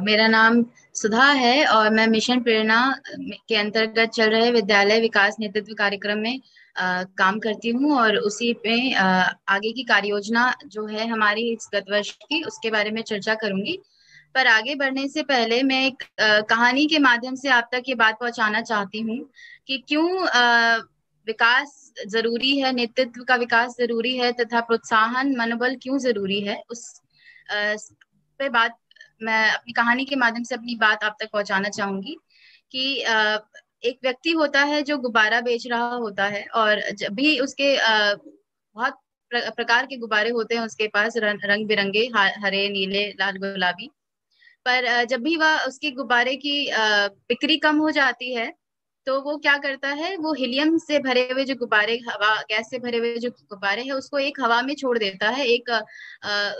मेरा नाम सुधा है और मैं मिशन प्रेरणा के अंतर्गत चल रहे विद्यालय विकास नेतृत्व कार्यक्रम में काम करती हूँ और उसी में आगे की कार्य योजना जो है हमारी इस गत वर्ष की उसके बारे में चर्चा करूंगी। पर आगे बढ़ने से पहले मैं एक कहानी के माध्यम से आप तक ये बात पहुंचाना चाहती हूँ कि क्यों विकास जरूरी है, नेतृत्व का विकास जरूरी है तथा प्रोत्साहन मनोबल क्यों जरूरी है। उस अ, पे बात मैं अपनी कहानी के माध्यम से अपनी बात आप तक पहुंचाना चाहूंगी कि एक व्यक्ति होता है जो गुब्बारा बेच रहा होता है और जब भी उसके बहुत प्रकार के गुब्बारे होते हैं उसके पास, रंग बिरंगे, हरे, नीले, लाल, गुलाबी। पर जब भी वह उसके गुब्बारे की बिक्री कम हो जाती है तो वो क्या करता है, वो हीलियम से भरे हुए जो गुब्बारे, हवा गैस से भरे हुए जो गुब्बारे हैं उसको एक हवा में छोड़ देता है, एक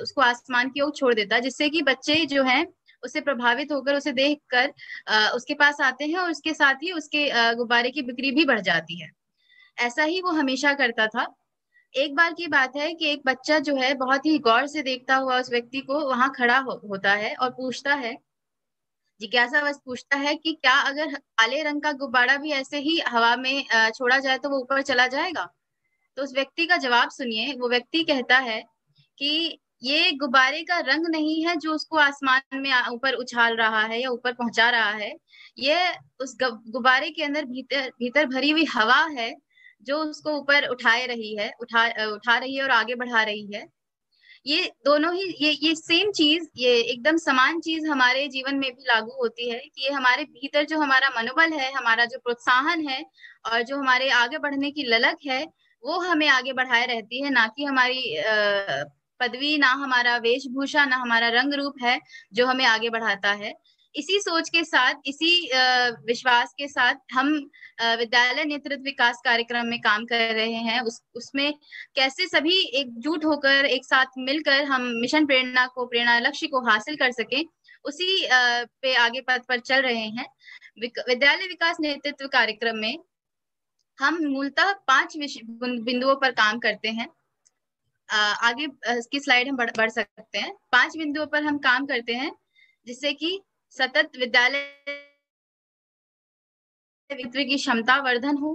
उसको आसमान की ओर छोड़ देता है, जिससे कि बच्चे जो हैं उससे प्रभावित होकर उसे देखकर उसके पास आते हैं और उसके साथ ही उसके गुब्बारे की बिक्री भी बढ़ जाती है। ऐसा ही वो हमेशा करता था। एक बार की बात है कि एक बच्चा जो है बहुत ही गौर से देखता हुआ उस व्यक्ति को वहां खड़ा होता है और पूछता है, जिज्ञासावश पूछता है कि क्या अगर काले रंग का गुब्बारा भी ऐसे ही हवा में छोड़ा जाए तो वो ऊपर चला जाएगा। तो उस व्यक्ति का जवाब सुनिए। वो व्यक्ति कहता है कि ये गुब्बारे का रंग नहीं है जो उसको आसमान में ऊपर उछाल रहा है या ऊपर पहुंचा रहा है। ये उस गुब्बारे के अंदर भीतर भीतर भरी हुई हवा है जो उसको ऊपर उठा रही है और आगे बढ़ा रही है। ये दोनों ही, ये सेम चीज, ये एकदम समान चीज हमारे जीवन में भी लागू होती है कि ये हमारे भीतर जो हमारा मनोबल है, हमारा जो प्रोत्साहन है और जो हमारे आगे बढ़ने की ललक है वो हमें आगे बढ़ाए रहती है, ना कि हमारी पदवी, ना हमारा वेशभूषा, ना हमारा रंग रूप है जो हमें आगे बढ़ाता है। इसी सोच के साथ, इसी विश्वास के साथ हम विद्यालय नेतृत्व विकास कार्यक्रम में काम कर रहे हैं। उसमें कैसे सभी एकजुट होकर एक साथ मिलकर हम मिशन प्रेरणा को, प्रेरणा लक्ष्य को हासिल कर सकें, उसी पे आगे पथ पर चल रहे हैं। विद्यालय विकास नेतृत्व कार्यक्रम में हम मूलतः पांच बिंदुओं पर काम करते हैं। आगे की स्लाइड हम बढ़ सकते हैं। पांच बिंदुओं पर हम काम करते हैं जिससे कि सतत विद्यालय व्यक्ति की क्षमता वर्धन हो,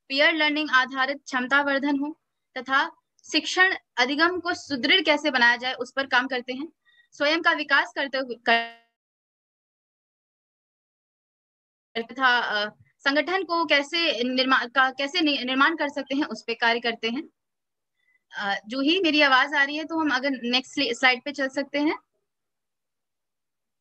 पीयर लर्निंग आधारित क्षमता वर्धन हो तथा शिक्षण अधिगम को सुदृढ़ कैसे बनाया जाए उस पर काम करते हैं। स्वयं का विकास करते हुए तथा संगठन को कैसे निर्माण कर सकते हैं उस पर कार्य करते हैं। जो ही मेरी आवाज आ रही है तो हम अगर नेक्स्ट स्लाइड पे चल सकते हैं।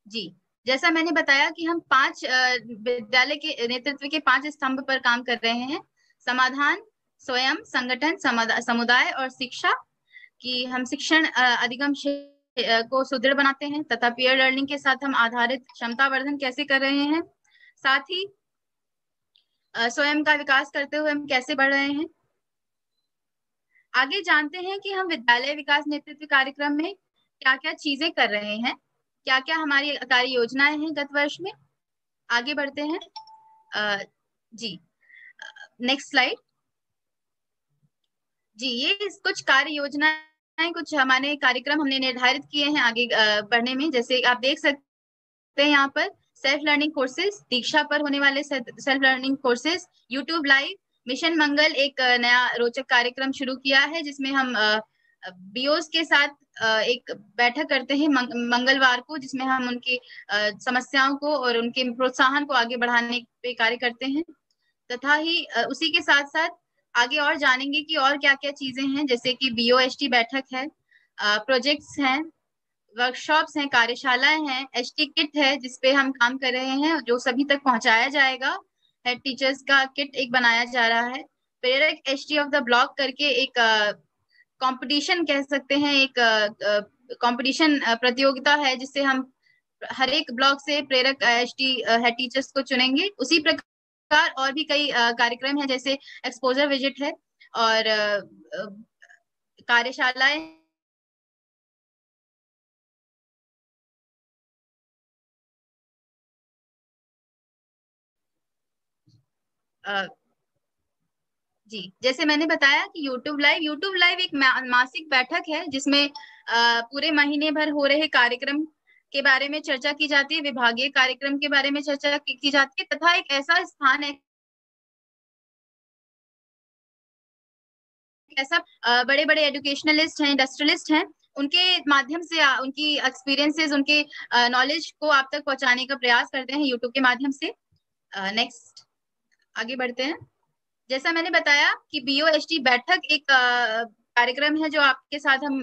जी, जैसा मैंने बताया कि हम पांच विद्यालय के नेतृत्व के पांच स्तंभ पर काम कर रहे हैं। समाधान, स्वयं, संगठन, समुदाय और शिक्षा। कि हम शिक्षण अधिगम को सुदृढ़ बनाते हैं तथा पीयर लर्निंग के साथ हम आधारित क्षमता वर्धन कैसे कर रहे हैं, साथ ही स्वयं का विकास करते हुए हम कैसे बढ़ रहे हैं। आगे जानते हैं कि हम विद्यालय विकास नेतृत्व कार्यक्रम में क्या क्या चीजें कर रहे हैं, क्या क्या हमारी कार्य योजनाएं हैं गत वर्ष में। आगे बढ़ते हैं। जी, नेक्स्ट स्लाइड। जी, ये कुछ कार्य योजनाएं, कुछ हमारे कार्यक्रम हमने निर्धारित किए हैं आगे बढ़ने में। जैसे आप देख सकते हैं यहाँ पर सेल्फ लर्निंग कोर्सेज, दीक्षा पर होने वाले self learning courses, YouTube live, mission Mangal एक नया रोचक कार्यक्रम शुरू किया है जिसमें हम बीओस के साथ एक बैठक करते हैं मंगलवार को, जिसमें हम उनकी समस्याओं को और उनके प्रोत्साहन को आगे बढ़ाने पे कार्य करते हैं। तथा ही उसी के साथ साथ आगे और जानेंगे कि और क्या क्या चीजें हैं, जैसे कि बीओएसटी बैठक है, प्रोजेक्ट्स हैं, वर्कशॉप्स हैं, कार्यशालाएं हैं, एचटी किट है जिसपे हम काम कर रहे हैं जो सभी तक पहुंचाया जाएगा। हेड टीचर्स का किट एक बनाया जा रहा है। प्रेरक एचटी ऑफ द ब्लॉक करके एक कंपटीशन कह सकते हैं, एक कंपटीशन प्रतियोगिता है जिससे हम हर एक ब्लॉक से प्रेरक एचटी हेड टीचर्स को चुनेंगे। उसी प्रकार और भी कई कार्यक्रम हैं, जैसे एक्सपोजर विजिट है और कार्यशालाएं। जी, जैसे मैंने बताया कि यूट्यूब लाइव एक मासिक बैठक है जिसमें पूरे महीने भर हो रहे कार्यक्रम के बारे में चर्चा की जाती है, विभागीय कार्यक्रम के बारे में चर्चा की जाती है, तथा एक ऐसा स्थान है, ऐसा बड़े बड़े एजुकेशनलिस्ट हैं, इंडस्ट्रियलिस्ट हैं, उनके माध्यम से उनकी एक्सपीरियंसेस, उनके नॉलेज को आप तक पहुंचाने का प्रयास करते हैं यूट्यूब के माध्यम से। नेक्स्ट, आगे बढ़ते हैं। जैसा मैंने बताया कि बीओएसटी बैठक एक कार्यक्रम है जो आपके साथ हम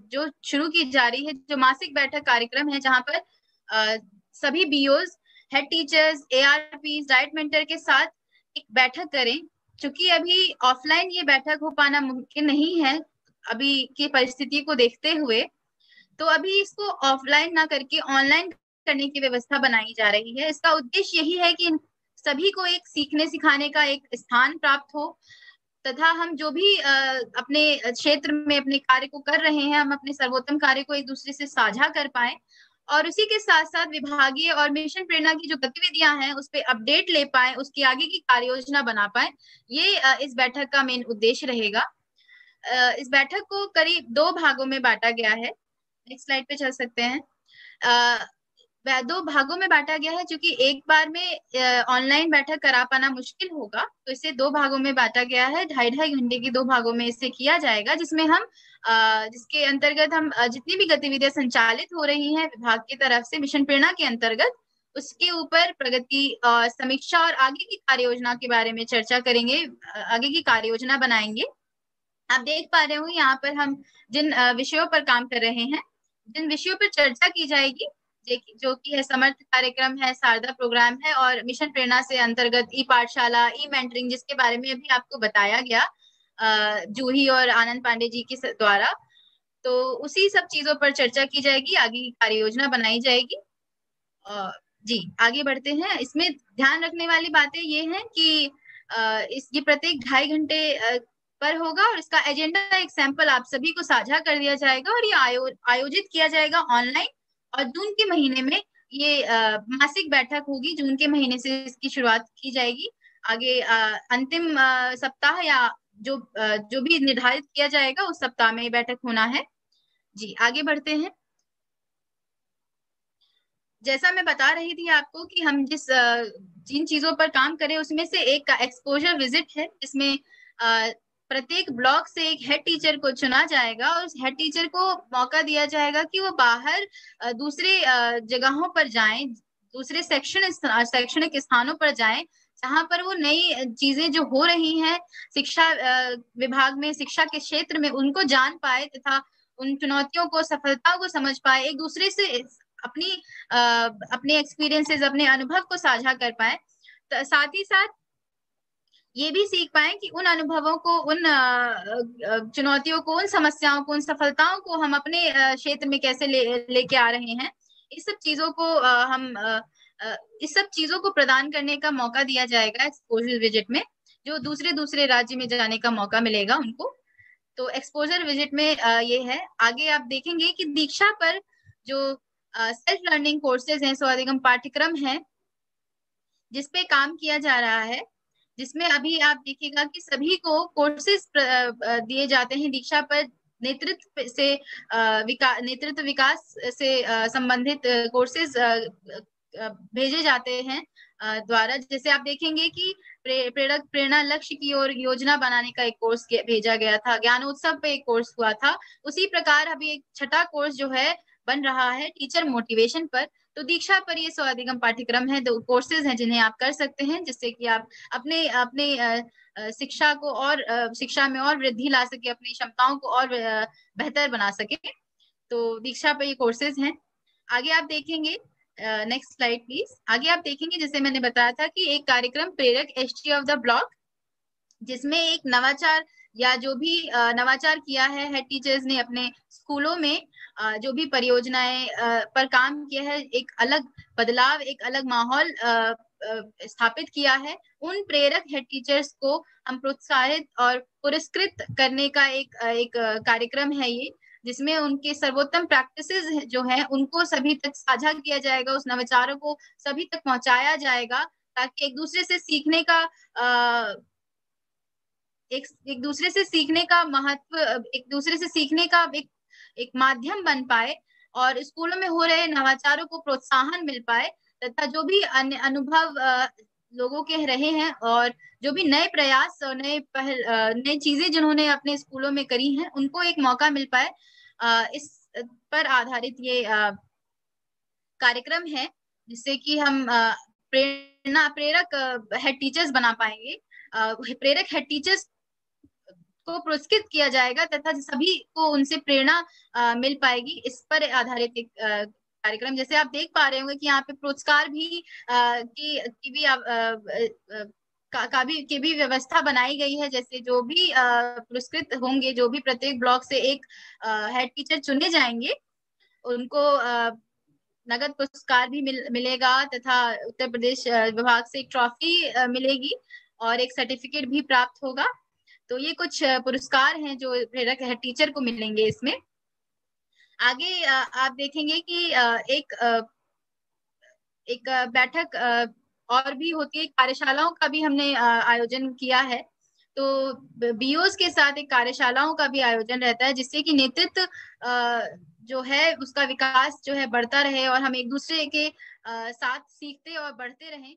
जो शुरू की जा रही है, जो मासिक बैठक कार्यक्रम है, जहां पर सभी बीओज, हेड टीचर्स, एआरपीज, डाइट मेंटर के साथ एक बैठक करें। क्योंकि अभी ऑफलाइन ये बैठक हो पाना मुमकिन नहीं है अभी की परिस्थिति को देखते हुए, तो अभी इसको ऑफलाइन ना करके ऑनलाइन करने की व्यवस्था बनाई जा रही है। इसका उद्देश्य यही है कि सभी को एक सीखने सिखाने का एक स्थान प्राप्त हो, तथा हम जो भी अपने क्षेत्र में अपने कार्य को कर रहे हैं, हम अपने सर्वोत्तम कार्य को एक दूसरे से साझा कर पाए, और उसी के साथ साथ विभागीय और मिशन प्रेरणा की जो गतिविधियां हैं उस पे अपडेट ले पाए, उसकी आगे की कार्य योजना बना पाए। ये इस बैठक का मेन उद्देश्य रहेगा। इस बैठक को करीब 2 भागों में बांटा गया है। नेक्स्ट स्लाइड पे चल सकते हैं। 2 भागों में बांटा गया है, क्योंकि एक बार में ऑनलाइन बैठक करा पाना मुश्किल होगा, तो इसे 2 भागों में बांटा गया है। 2.5 घंटे की 2 भागों में इसे किया जाएगा, जिसमें हम जिसके अंतर्गत हम जितनी भी गतिविधियां संचालित हो रही हैं विभाग की तरफ से मिशन प्रेरणा के अंतर्गत, उसके ऊपर प्रगति समीक्षा और आगे की कार्य योजना के बारे में चर्चा करेंगे, आगे की कार्य योजना बनाएंगे। आप देख पा रहे हो यहाँ पर हम जिन विषयों पर काम कर रहे हैं, जिन विषयों पर चर्चा की जाएगी, जो कि है समर्थ कार्यक्रम है, शारदा प्रोग्राम है, और मिशन प्रेरणा से अंतर्गत ई पाठशाला, ई मेंटरिंग, जिसके बारे में अभी आपको बताया गया जूही और आनंद पांडे जी के द्वारा। तो उसी सब चीजों पर चर्चा की जाएगी, आगे की कार्य योजना बनाई जाएगी। जी, आगे बढ़ते हैं। इसमें ध्यान रखने वाली बातें ये हैं कि ये प्रत्येक 2.5 घंटे पर होगा, और इसका एजेंडा एक सैंपल आप सभी को साझा कर दिया जाएगा, और ये आयोजित किया जाएगा ऑनलाइन। और जून के महीने में ये मासिक बैठक होगी, जून के महीने से इसकी शुरुआत की जाएगी। आगे अंतिम सप्ताह या जो भी निर्धारित किया जाएगा उस सप्ताह में बैठक होना है। जी, आगे बढ़ते हैं। जैसा मैं बता रही थी आपको कि हम जिन चीजों पर काम करें, उसमें से एक का एक्सपोजर विजिट है, जिसमें प्रत्येक ब्लॉक से एक हेड टीचर को चुना जाएगा, और उस हेड टीचर को मौका दिया जाएगा कि वो बाहर दूसरे जगहों पर जाएं, दूसरे शैक्षणिक स्थानों पर जाएं, जहां पर वो नई चीजें जो हो रही हैं शिक्षा विभाग में, शिक्षा के क्षेत्र में, उनको जान पाए, तथा उन चुनौतियों को, सफलताओं को समझ पाए, एक दूसरे से अपनी अपने एक्सपीरियंसेस, अपने अनुभव को साझा कर पाए। साथ ही साथ ये भी सीख पाए कि उन अनुभवों को, उन चुनौतियों को, उन समस्याओं को, उन सफलताओं को हम अपने क्षेत्र में कैसे लेके आ रहे हैं। इस सब चीजों को इस सब चीजों को प्रदान करने का मौका दिया जाएगा एक्सपोजर विजिट में, जो दूसरे दूसरे राज्य में जाने का मौका मिलेगा उनको। तो एक्सपोजर विजिट में ये है। आगे आप देखेंगे कि दीक्षा पर जो सेल्फ लर्निंग कोर्सेज हैं, स्वाधिगम पाठ्यक्रम है, जिसपे काम किया जा रहा है, जिसमें अभी आप देखिएगा कि सभी को कोर्सेज दिए जाते हैं दीक्षा पर। नेतृत्व विकास से संबंधित कोर्सेज भेजे जाते हैं द्वारा। जैसे आप देखेंगे कि प्रेरक प्रेरणा लक्ष्य की ओर योजना बनाने का एक कोर्स भेजा गया था, ज्ञानोत्सव पे एक कोर्स हुआ था। उसी प्रकार अभी एक 6ठा कोर्स जो है बन रहा है टीचर मोटिवेशन पर। तो दीक्षा पर ये स्वाधिगम पाठ्यक्रम है, 2 कोर्सेज हैं जिन्हें आप कर सकते हैं, जिससे कि आप अपने अपने शिक्षा को और शिक्षा में और वृद्धि ला सके, अपनी क्षमताओं को और बेहतर बना सके। तो दीक्षा पर ये कोर्सेज हैं। आगे आप देखेंगे, नेक्स्ट स्लाइड प्लीज। आगे आप देखेंगे, जैसे मैंने बताया था कि एक कार्यक्रम प्रेरक एसटी ऑफ द ब्लॉक, जिसमें एक नवाचार या जो भी नवाचार किया है हेड टीचर्स ने अपने स्कूलों में, जो भी परियोजनाएं पर काम किया है, एक अलग बदलाव, एक अलग माहौल स्थापित किया है। उन प्रेरक हेड टीचर्स को हम प्रोत्साहित और पुरस्कृत करने का एक कार्यक्रम है ये, जिसमें उनके सर्वोत्तम प्रैक्टिसेस जो हैं उनको सभी तक साझा किया जाएगा, उस नवाचारों को सभी तक पहुंचाया जाएगा, ताकि एक दूसरे से सीखने का एक दूसरे से सीखने का महत्व, एक दूसरे से सीखने का एक माध्यम बन पाए, और स्कूलों में हो रहे नवाचारों को प्रोत्साहन मिल पाए, तथा जो भी अन्य अनुभव लोगों के रहे हैं और जो भी नए प्रयास और नई चीजें जिन्होंने अपने स्कूलों में करी हैं उनको एक मौका मिल पाए। इस पर आधारित ये कार्यक्रम है, जिससे कि हम प्रेरक हेड टीचर्स बना पाएंगे। प्रेरक हेड टीचर्स को पुरस्कृत किया जाएगा तथा सभी को उनसे प्रेरणा मिल पाएगी। इस पर आधारित एक कार्यक्रम, जैसे आप देख पा रहे होंगे कि यहाँ पे पुरस्कार भी की भी की भी व्यवस्था बनाई गई है। जैसे जो भी पुरस्कृत होंगे, जो भी प्रत्येक ब्लॉक से एक हेड टीचर चुने जाएंगे, उनको नगद पुरस्कार भी मिलेगा तथा उत्तर प्रदेश विभाग से एक ट्रॉफी मिलेगी और एक सर्टिफिकेट भी प्राप्त होगा। तो ये कुछ पुरस्कार हैं जो प्रेरक हेड टीचर को मिलेंगे इसमें। आगे आप देखेंगे कि एक बैठक और भी होती है, कार्यशालाओं का भी हमने आयोजन किया है। तो बीओस के साथ एक कार्यशालाओं का भी आयोजन रहता है, जिससे कि नेतृत्व जो है उसका विकास जो है बढ़ता रहे और हम एक दूसरे के साथ सीखते और बढ़ते रहें।